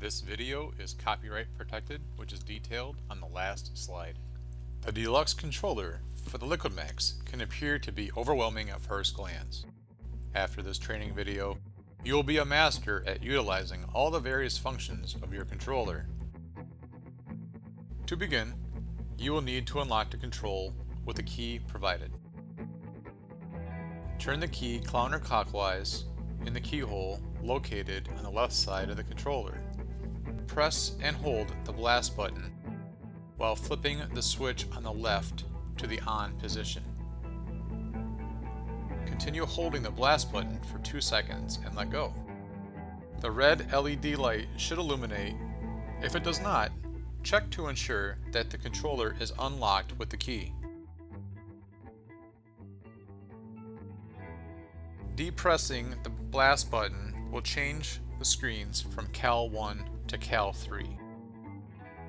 This video is copyright protected, which is detailed on the last slide. The deluxe controller for the Liqui Maxx can appear to be overwhelming at first glance. After this training video, you will be a master at utilizing all the various functions of your controller. To begin, you will need to unlock the control with the key provided. Turn the key counterclockwise in the keyhole located on the left side of the controller. Press and hold the blast button while flipping the switch on the left to the on position. Continue holding the blast button for 2 seconds and let go. The red LED light should illuminate. If it does not, check to ensure that the controller is unlocked with the key. Depressing the blast button will change the screens from Cal 1 to Cal 3.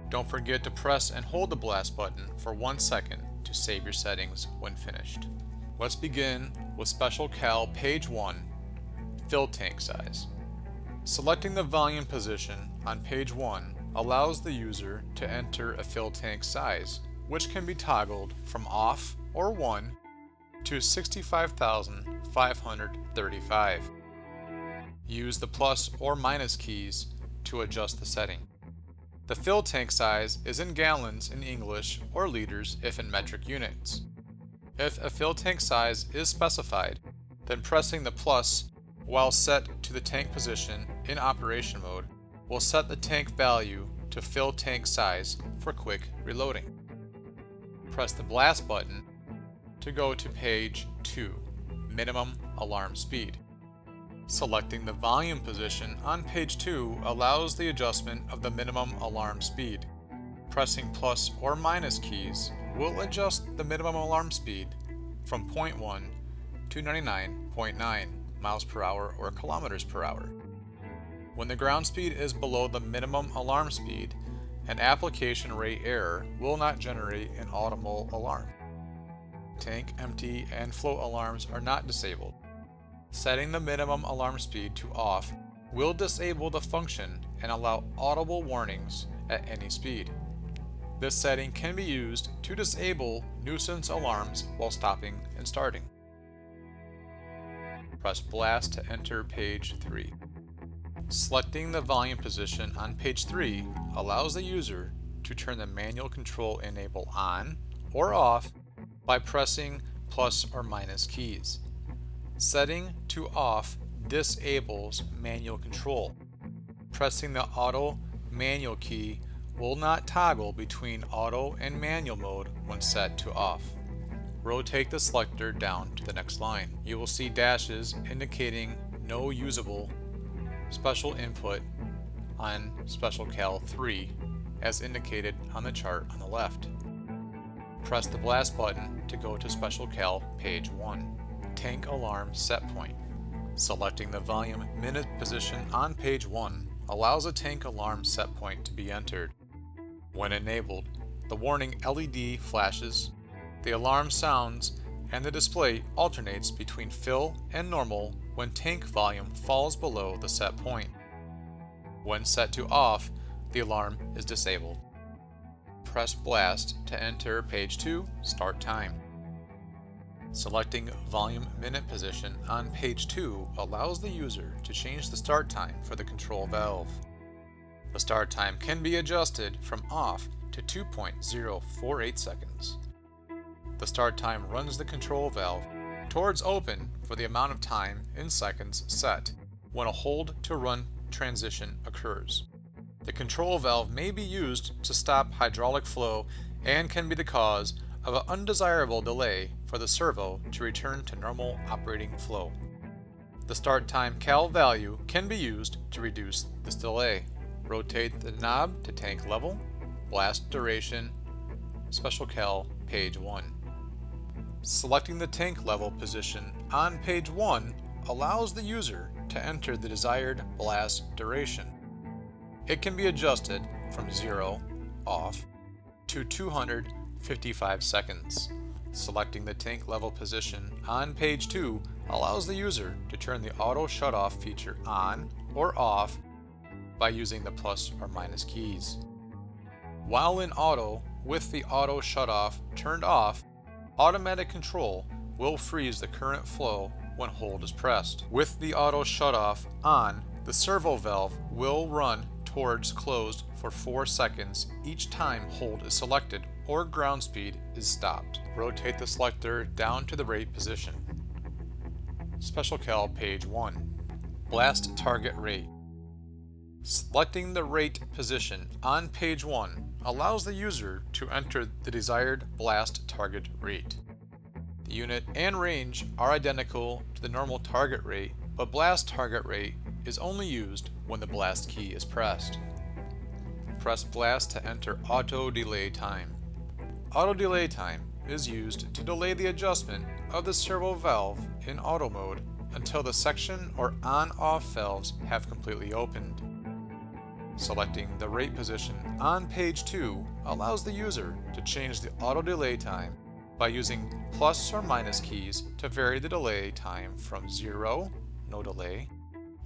Don't forget to press and hold the blast button for 1 second to save your settings when finished. Let's begin with Special Cal Page 1, Fill Tank Size. Selecting the volume position on page 1 allows the user to enter a fill tank size, which can be toggled from off or 1 to 65,535. Use the plus or minus keys to adjust the setting. The fill tank size is in gallons in English or liters if in metric units. If a fill tank size is specified, then pressing the plus while set to the tank position in operation mode will set the tank value to fill tank size for quick reloading. Press the blast button to go to page 2, minimum alarm speed. Selecting the volume position on page 2 allows the adjustment of the minimum alarm speed. Pressing plus or minus keys will adjust the minimum alarm speed from 0.1 to 99.9 miles per hour or kilometers per hour. When the ground speed is below the minimum alarm speed, an application rate error will not generate an audible alarm. Tank empty and float alarms are not disabled. Setting the minimum alarm speed to off will disable the function and allow audible warnings at any speed. This setting can be used to disable nuisance alarms while stopping and starting. Press blast to enter page 3. Selecting the volume position on page 3 allows the user to turn the manual control enable on or off by pressing plus or minus keys. Setting to off disables manual control. Pressing the auto manual key will not toggle between auto and manual mode when set to off. Rotate the selector down to the next line. You will see dashes indicating no usable special input on Special Cal 3 as indicated on the chart on the left. Press the blast button to go to Special Cal page 1. Tank alarm set point. Selecting the volume minute position on page 1 allows a tank alarm set point to be entered. When enabled, the warning LED flashes, the alarm sounds, and the display alternates between fill and normal when tank volume falls below the set point. When set to off, the alarm is disabled. Press blast to enter page 2, start time. Selecting volume minute position on page 2 allows the user to change the start time for the control valve. The start time can be adjusted from off to 2.048 seconds. The start time runs the control valve towards open for the amount of time in seconds set when a hold to run transition occurs. The control valve may be used to stop hydraulic flow and can be the cause of an undesirable delay for the servo to return to normal operating flow. The start time cal value can be used to reduce this delay. Rotate the knob to tank level, blast duration, Special Cal page 1. Selecting the tank level position on page 1 allows the user to enter the desired blast duration. It can be adjusted from 0 off to 255 seconds. Selecting the tank level position on page 2 allows the user to turn the auto shutoff feature on or off by using the plus or minus keys. While in auto, with the auto shutoff turned off, automatic control will freeze the current flow when hold is pressed. With the auto shutoff on, the servo valve will run towards closed for 4 seconds each time hold is selected or ground speed is stopped. Rotate the selector down to the rate position. Special Cal page 1. Blast target rate. Selecting the rate position on page 1 allows the user to enter the desired blast target rate. The unit and range are identical to the normal target rate, but blast target rate is only used when the blast key is pressed. Press blast to enter auto delay time. Auto delay time is used to delay the adjustment of the servo valve in auto mode until the section or on-off valves have completely opened. Selecting the rate position on page 2 allows the user to change the auto delay time by using plus or minus keys to vary the delay time from 0, no delay,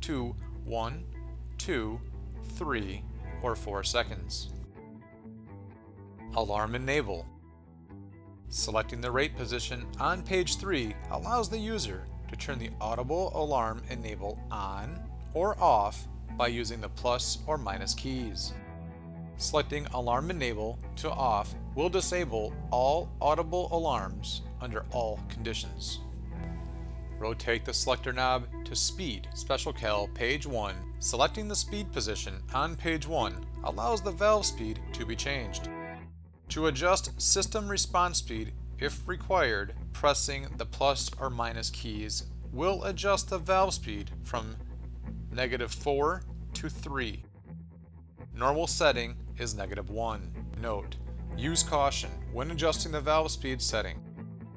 to 1, 2, 3, or 4 seconds. Alarm enable. Selecting the rate position on page 3 allows the user to turn the audible alarm enable on or off by using the plus or minus keys. Selecting alarm enable to off will disable all audible alarms under all conditions. Rotate the selector knob to speed. Special Cal page 1. Selecting the speed position on page 1 allows the valve speed to be changed. To adjust system response speed, if required, pressing the plus or minus keys will adjust the valve speed from -4 to 3. Normal setting is -1. Note: use caution when adjusting the valve speed setting.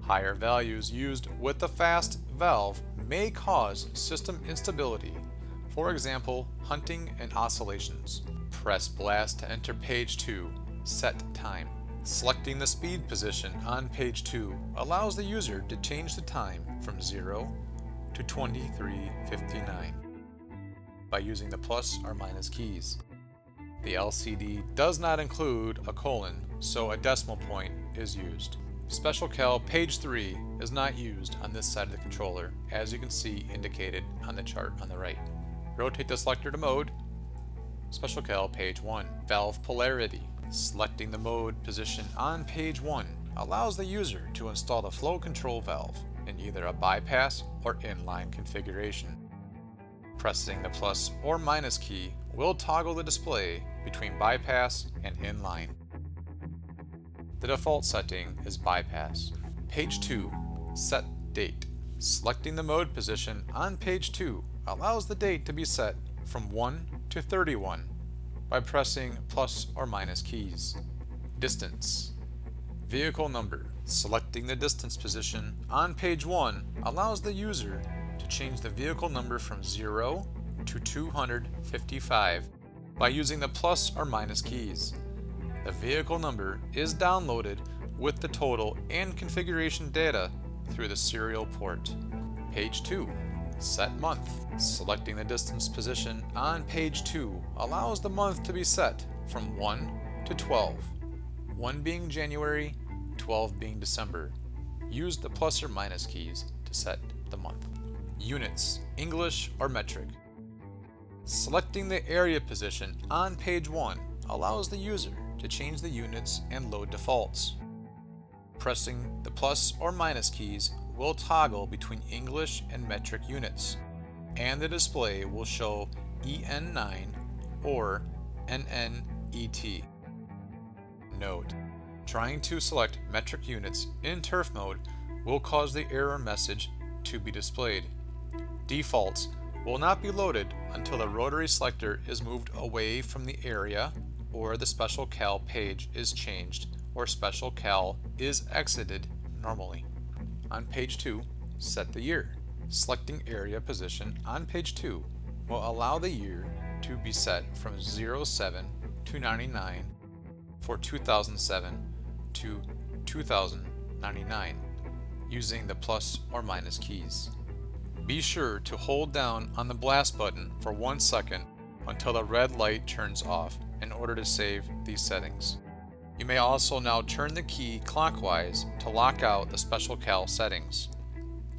Higher values used with the fast valve may cause system instability, for example, hunting and oscillations. Press blast to enter page 2. Set time. Selecting the speed position on page 2 allows the user to change the time from 0 to 23:59 by using the plus or minus keys. The LCD does not include a colon, so a decimal point is used. Special Cal page 3 is not used on this side of the controller, as you can see indicated on the chart on the right. Rotate the selector to mode. Special Cal page 1. Valve polarity. Selecting the mode position on page 1 allows the user to install the flow control valve in either a bypass or inline configuration. Pressing the plus or minus key will toggle the display between bypass and inline. The default setting is bypass. Page 2. Set date. Selecting the mode position on page 2 allows the date to be set from 1 to 31 by pressing plus or minus keys. Distance. Vehicle number. Selecting the distance position on page 1 allows the user to change the vehicle number from 0 to 255 by using the plus or minus keys. The vehicle number is downloaded with the total and configuration data through the serial port. Page 2. Set month. Selecting the distance position on page 2 allows the month to be set from 1 to 12, 1 being January, 12 being December. Use the plus or minus keys to set the month. Units, English or metric. Selecting the area position on page 1 allows the user to change the units and load defaults. Pressing the plus or minus keys will toggle between English and metric units, and the display will show EN9 or NNET. Note: trying to select metric units in turf mode will cause the error message to be displayed. Defaults will not be loaded until the rotary selector is moved away from the area, or the Special Cal page is changed, or Special Cal is exited normally. On page 2, set the year. Selecting area position on page 2 will allow the year to be set from 07 to 99 for 2007 to 2099 using the plus or minus keys. Be sure to hold down on the blast button for 1 second until the red light turns off in order to save these settings. You may also now turn the key clockwise to lock out the Special Cal settings.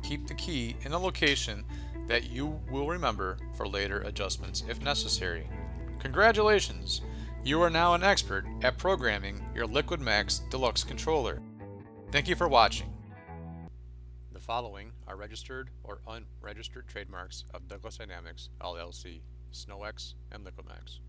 Keep the key in a location that you will remember for later adjustments if necessary. Congratulations! You are now an expert at programming your Liqui Maxx Deluxe controller. Thank you for watching. The following are registered or unregistered trademarks of Douglas Dynamics LLC, SnowEx, and Liqui Maxx.